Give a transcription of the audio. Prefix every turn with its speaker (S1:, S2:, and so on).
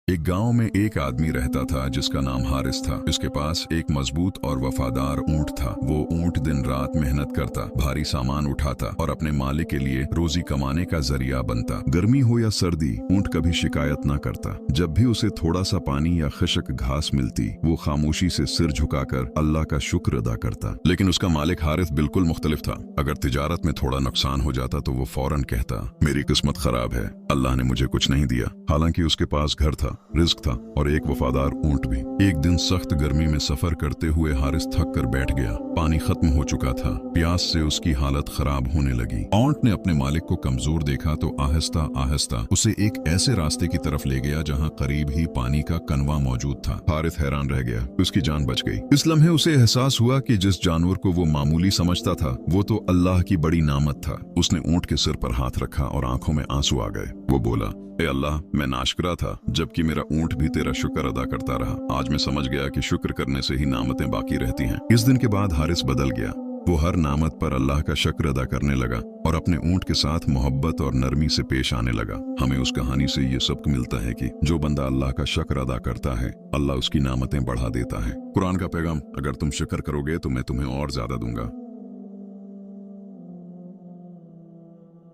S1: एक गांव में एक आदमी रहता था जिसका नाम हारिस था। इसके पास एक मजबूत और वफादार ऊंट था। वो ऊंट दिन रात मेहनत करता, भारी सामान उठाता और अपने मालिक के लिए रोजी कमाने का जरिया बनता। गर्मी हो या सर्दी, ऊंट कभी शिकायत ना करता। जब भी उसे थोड़ा सा पानी या खशक घास मिलती, वो खामोशी से सिर झुकाकर अल्लाह का शुक्र अदा करता। लेकिन उसका मालिक हारिस बिल्कुल मुख्तलिफ था। अगर तिजारत में थोड़ा नुकसान हो जाता तो वो फौरन कहता, मेरी किस्मत खराब है, अल्लाह ने मुझे कुछ नहीं दिया। हालांकि उसके पास घर था, रिज्क था और एक वफादार ऊंट भी। एक दिन सख्त गर्मी में सफर करते हुए हारिस थक कर बैठ गया। पानी खत्म हो चुका था, प्यास से उसकी हालत खराब होने लगी। ऊंट ने अपने मालिक को कमजोर देखा तो आहिस्ता आहिस्ता उसे एक ऐसे रास्ते की तरफ ले गया जहां करीब ही पानी का कनवा मौजूद था। हारिस हैरान रह गया, उसकी जान बच गई। इस लम्हे उसे एहसास हुआ कि जिस जानवर को वो मामूली समझता था, वो तो अल्लाह की बड़ी नामत था। उसने ऊंट के सिर पर हाथ रखा और आंखों में आंसू आ गए। वो बोला, ए अल्लाह, मैं नाशुक्रा था, जबकि मेरा ऊंट भी तेरा शुक्र अदा करता रहा। आज मैं समझ गया कि शुक्र करने से ही नामतें बाकी रहती हैं। इस दिन के बाद हारिस बदल गया। वो हर नामत पर अल्लाह का शुक्र अदा करने लगा और अपने ऊंट के साथ मोहब्बत और नरमी से पेश आने लगा। हमें उस कहानी से ये सबक मिलता है कि जो बंदा अल्लाह का शुक्र अदा करता है, अल्लाह उसकी नामतें बढ़ा देता है। कुरान का पैगाम, अगर तुम शुक्र करोगे तो मैं तुम्हें और ज्यादा दूंगा।